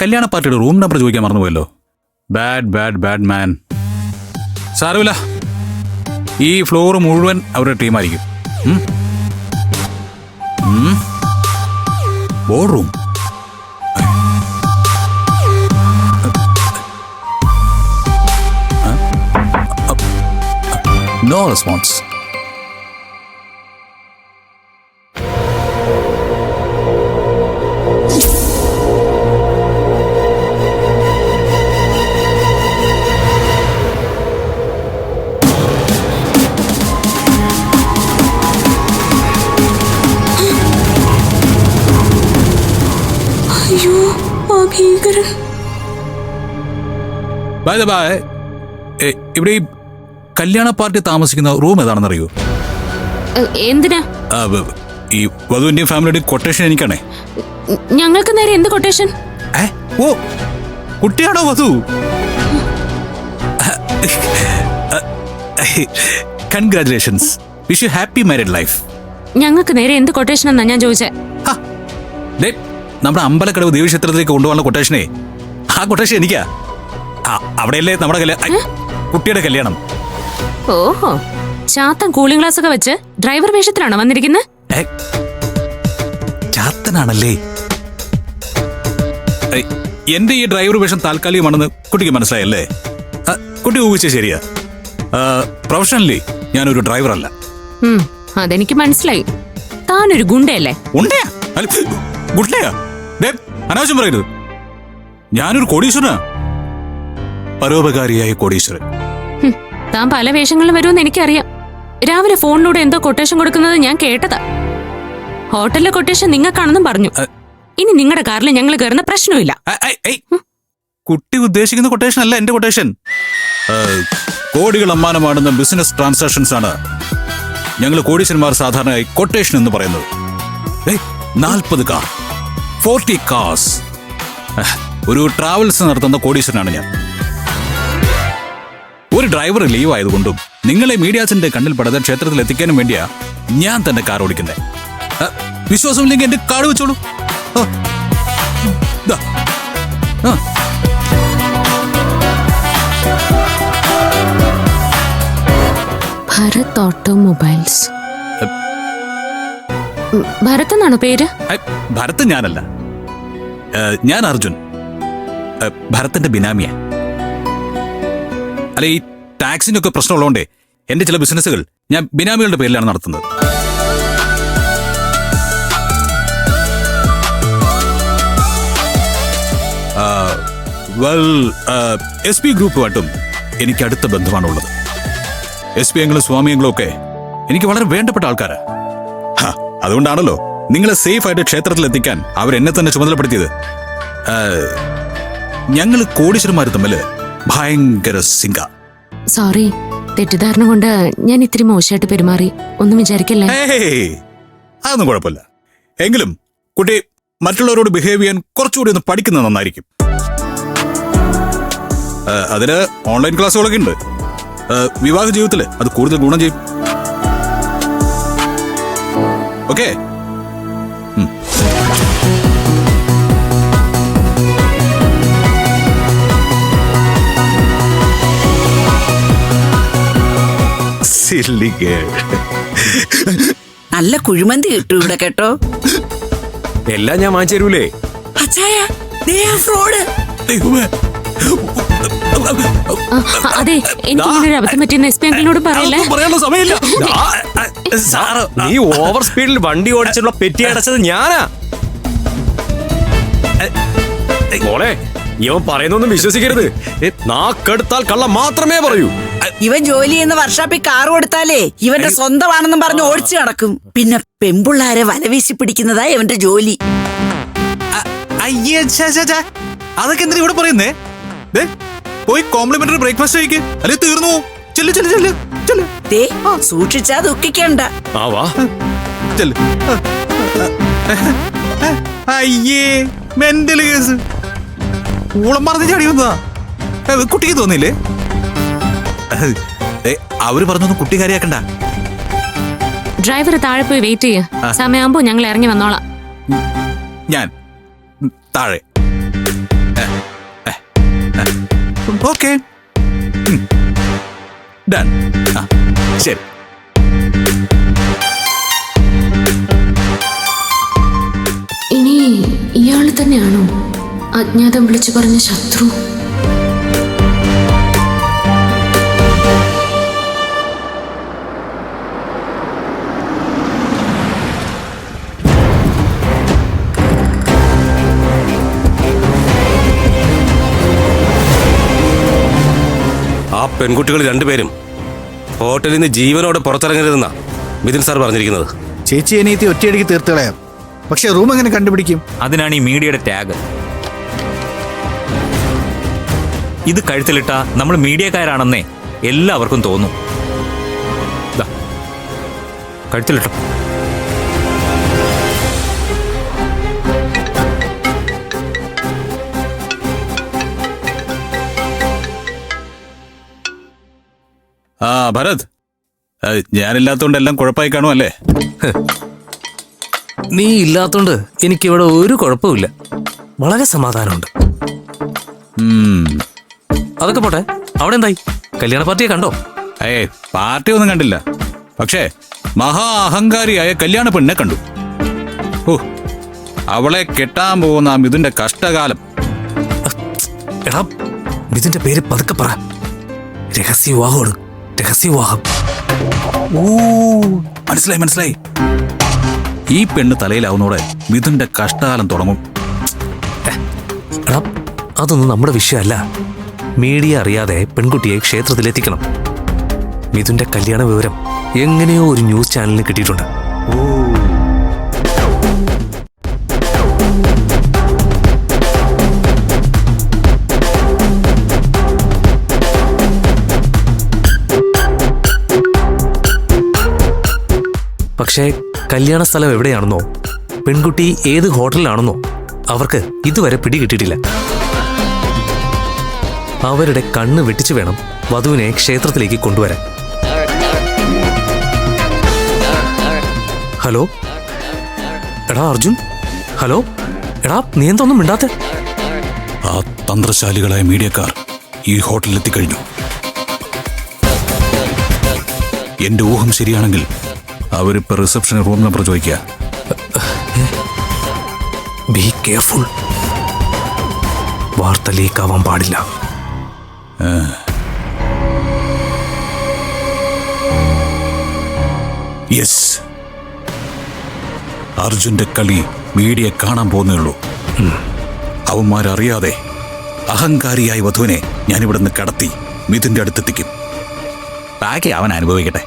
കല്യാണ പാർട്ടിയുടെ room number ചോദിക്കാൻ മറന്നുപോയല്ലോ. Bad bad bad man. സാരമില്ല, ഈ ഫ്ലോർ മുഴുവൻ അവരുടെ ടീമായിരിക്കും. Board room. No response. ഇവിടെ കല്യാണ പാർട്ടി താമസിക്കുന്ന റൂം ഏതാണെന്നറിയോ? എന്തിനാ? ഈ വധുവിന്റെയും ഫാമിലിയുടെയും കൊട്ടേഷൻ എനിക്കാണേ. ഞങ്ങൾക്ക് നേരെ എന്ത് കൊട്ടേഷൻ? ഓ, കുട്ടിയാണോ വധു? Congratulations. Wish you happy married life. ഞങ്ങൾക്ക് നേരെ എന്ത് കൊട്ടേഷൻ എന്നാ ഞാൻ ചോദിച്ചേ? നമ്മുടെ അമ്പലക്കടവ് ദേവീക്ഷേത്രത്തിലേക്ക് കൊണ്ടുപോകാനുള്ള കൊട്ടേഷനെ, ആ കൊട്ടേഷൻ എനിക്കാ. അവിടെയല്ലേ നമ്മുടെ കുട്ടിയുടെ കല്യാണം. ഓഹോ, ചാത്തൻ കൂളിംഗ് ഗ്ലാസ് ഒക്കെ വെച്ച് ഡ്രൈവർ വേഷത്തിലാണോ വന്നിരിക്കുന്നത്? ചാത്തനാണല്ലേ. എന്റെ ഈ ഡ്രൈവർ വേഷം താൽക്കാലികമാണെന്ന് കുട്ടിക്ക് മനസ്സിലായല്ലേ? കുട്ടി ഊഹിച്ച ശരിയാ. പ്രൊഫഷണലി ഞാനൊരു ഡ്രൈവറല്ല. അതെനിക്ക് മനസ്സിലായി. താനൊരു ഗുണ്ടയല്ലേ? ഉണ്ടയാ? ഗുണ്ടയാ? അനാവശ്യം പറയരുത്. ഞാനൊരു കോടീശ്വരനാ, പരോപകാരിയായ കോടീശ്വരൻ. താൻ പല വേഷങ്ങളിലും വരുമെന്ന് എനിക്കറിയാം. രാവിലെ ഫോണിലൂടെ എന്തോ കൊട്ടേഷൻ കൊടുക്കുന്നത് ഞാൻ കേട്ടതാ. ഹോട്ടലിലെ കൊട്ടേഷൻ നിങ്ങൾക്കാണെന്നും പറഞ്ഞു. ഇനി നിങ്ങളുടെ കാറിൽ ഞങ്ങൾ കയറുന്ന പ്രശ്നമില്ല. കുട്ടി ഉദ്ദേശിക്കുന്ന കൊട്ടേഷൻ അല്ല എന്റെ കൊട്ടേഷൻ. കോടികൾ അമ്മാനമാണെന്ന ബിസിനസ് ട്രാൻസാക്ഷൻസ് ആണ് ഞങ്ങൾ കോടീശ്വരന്മാർ സാധാരണയായി കൊട്ടേഷൻ എന്ന് പറയുന്നത്. 40 കാർ, 40 കാർസ്. ഒരു ട്രാവൽസ് നടത്തുന്ന കോടീശ്വരനാണ് ഞാൻ. ഒരു ഡ്രൈവർ ലീവ് ആയതുകൊണ്ടും നിങ്ങളെ മീഡിയാസിന്റെ കണ്ണിൽ പെടാതെ ക്ഷേത്രത്തിൽ എത്തിക്കാനും വേണ്ടിയാ ഞാൻ തന്നെ കാർ ഓടിക്കുന്നത്. വിശ്വാസമില്ലെങ്കിൽ എന്റെ കാർഡ് വെച്ചോളൂ. ഭരത് ഓട്ടോമൊബൈൽസ്. ഭരത് എന്നാണോ പേര്? ഭരത് ഞാനല്ല, ഞാൻ അർജുൻ, ഭരത്തിന്റെ ബിനാമിയ. അല്ല, ഈ ടാക്സിന്റെ ഒക്കെ പ്രശ്നമുള്ളതുകൊണ്ടേ എന്റെ ചില ബിസിനസ്സുകൾ ഞാൻ ബിനാമികളുടെ പേരിലാണ് നടത്തുന്നത്. SP ഗ്രൂപ്പുമായിട്ടും എനിക്ക് അടുത്ത ബന്ധമാണുള്ളത്. SP അംഗങ്ങളും സ്വാമിയങ്ങളും ഒക്കെ എനിക്ക് വളരെ വേണ്ടപ്പെട്ട ആൾക്കാരാ. അതുകൊണ്ടാണല്ലോ നിങ്ങളെ സേഫ് ആയിട്ട് ക്ഷേത്രത്തിൽ എത്തിക്കാൻ അവരെന്നെ തന്നെ ചുമതലപ്പെടുത്തിയത്. ഞങ്ങൾ കോടീശ്വരന്മാർ തമ്മിൽ ഭയങ്കര സിംഗ. സോറി, തെറ്റിദ്ധാരണ കൊണ്ട് ഞാൻ ഇത്തിരി മോശമായിട്ട് പെരുമാറി. ഒന്നും വിചാരിക്കല്ലേ. അതൊന്നും കുഴപ്പമില്ല. എങ്കിലും കുട്ടി മറ്റുള്ളവരോട് ബിഹേവ് ചെയ്യാൻ കുറച്ചുകൂടി ഒന്ന് പഠിക്കുന്നത് നന്നായിരിക്കും. അതിന് ഓൺലൈൻ ക്ലാസ്സുകളൊക്കെ ഉണ്ട്. വിവാഹ ജീവിതത്തിൽ അത് കൂടുതൽ ഗുണം ചെയ്യും. ഓക്കെ? നല്ല കുഴിമന്തി കിട്ടും ഇവിടെ കേട്ടോ. എല്ലാം ഞാൻ വാങ്ങിച്ചു തരൂലേ. അതെ, എനിക്കിങ്ങനെ അബദ്ധം പറ്റിയെന്ന് SP അങ്കിളിനോട് പറയല്ലേ. നീ ഓവർ സ്പീഡിൽ വണ്ടി ഓടിച്ചുള്ള പെറ്റി അടച്ചത് ഞാനാ. മോളെ, ഇവൻ പറയുന്നൊന്നും വിശ്വസിക്കരുത്. നാക്കെടുത്താൽ കള്ളം മാത്രമേ പറയൂ. ഇവൻ ജോലി ചെയ്യുന്ന വർഷാപ്പിൽ കാർ കൊടുത്താലേ ഇവന്റെ സ്വന്തമാണെന്നും പറഞ്ഞ് ഓടിച്ചു നടക്കും. പിന്നെ പെമ്പിള്ളാരെ വലവീശി പിടിക്കുന്നതാ ഇവന്റെ ജോലി. അതൊക്കെ എന്തിനാ ഇവിടെ പറയുന്നേ? പോയി കോംപ്ലിമെന്ററി ബ്രേക്ക്ഫാസ്റ്റ് കഴിക്ക്, അല്ലെ തീർന്നു പോവും. ചെല്ല് ചെല്ല് ചെല്ല് ചെല്ല്. സൂക്ഷിച്ചാ ദുഃഖിക്കണ്ട. അയ്യേ, മെന്റൽ കേസ്. ഊളം പറഞ്ഞ ചാടി വന്നതാ. കുട്ടിക്ക് തോന്നിയില്ലേ? അവര് പറഞ്ഞൊന്നും കുട്ടി കാര്യാക്കണ്ട. ഡ്രൈവർ താഴെ പോയി വെയിറ്റ് ചെയ്യ. സമയമാകുമ്പോ ഞങ്ങൾ ഇറങ്ങി വന്നോളാം. ഞാൻ താഴെ. Okay, done. ശരി. ഇനി ഇയാൾ തന്നെയാണോ അജ്ഞാതം വിളിച്ചു പറഞ്ഞ ശത്രു? ആ പെൺകുട്ടികൾ രണ്ടുപേരും ഹോട്ടലിൽ നിന്ന് ജീവനോടെ പുറത്തിറങ്ങരുതെന്നാ മിഥുൻ സാർ പറഞ്ഞിരിക്കുന്നത്. ചേച്ചി അനിയത്തി ഒറ്റയടിക്ക് തീർത്ത് കളയാം, പക്ഷെ റൂം എങ്ങനെ കണ്ടുപിടിക്കും? അതിനാണ് ഈ മീഡിയയുടെ ടാഗ്. ഇത് കഴുത്തിലിട്ട നമ്മൾ മീഡിയക്കാരാണെന്നേ എല്ലാവർക്കും തോന്നും. ദാ, കഴുത്തിലിട്ടോ. ആ ഭരത്, ഞാനില്ലാത്തോണ്ട് എല്ലാം കുഴപ്പമായി കാണുമല്ലേ? നീ ഇല്ലാത്തോണ്ട് എനിക്കിവിടെ ഒരു കുഴപ്പമില്ല, വളരെ സമാധാനമുണ്ട്. അതൊക്കെ പോട്ടെ, അവിടെ എന്തായി? കല്യാണ പാർട്ടിയെ കണ്ടോ? പാർട്ടി ഒന്നും കണ്ടില്ല, പക്ഷേ മഹാ അഹങ്കാരിയായ കല്യാണ പെണ്ണിനെ കണ്ടു. ഓ, അവളെ കെട്ടാൻ പോകുന്ന മിഥുന്റെ കഷ്ടകാലം. എടാ, ഇതിന്റെ പേര് പതുക്കെ പറ. രഹസ്യവിവാഹമാണ്, രഹസ്യവിവാഹം. ഓ, മനസ്സിലായി മനസ്സിലായി. ഈ പെണ്ണ് തലയിലാവുന്നോടെ മിഥുന്റെ കഷ്ടകാലം തുടങ്ങും. എടാ, അതൊന്നും നമ്മുടെ വിഷയമല്ല. മീഡിയ അറിയാതെ പെൺകുട്ടിയെ ക്ഷേത്രത്തിലെത്തിക്കണം. മിഥുന്റെ കല്യാണ വിവരം എങ്ങനെയോ ഒരു ന്യൂസ് ചാനലിന് കിട്ടിയിട്ടുണ്ട്. പക്ഷേ കല്യാണ സ്ഥലം എവിടെയാണെന്നോ പെൺകുട്ടി ഏത് ഹോട്ടലിലാണെന്നോ അവർക്ക് ഇതുവരെ പിടികിട്ടിട്ടില്ല. അവരുടെ കണ്ണ് വെട്ടിച്ചു വേണം വധുവിനെ ക്ഷേത്രത്തിലേക്ക് കൊണ്ടുവരാൻ. ഹലോ എടാ അർജുൻ, ഹലോ എടാ, നീ എന്തൊന്നും മിണ്ടാത്തെ? ആ തന്ത്രശാലികളായ മീഡിയക്കാർ ഈ ഹോട്ടലിൽ എത്തിക്കഴിഞ്ഞു. എന്റെ ഊഹം ശരിയാണെങ്കിൽ അവരിപ്പോ റിസപ്ഷന് റൂം നമ്പർ ചോദിക്കുക. ബി കെയർഫുൾ, വാർത്ത ലീക്കാവാൻ പാടില്ല. യെസ്, അർജുന്റെ കളി മീഡിയ കാണാൻ പോകുന്നേ. അവന്മാരറിയാതെ അഹങ്കാരിയായ വധുവിനെ ഞാനിവിടുന്ന് കടത്തി മിഥുന്റെ അടുത്തെത്തിക്കും. ബാക്കി അവൻ അനുഭവിക്കട്ടെ.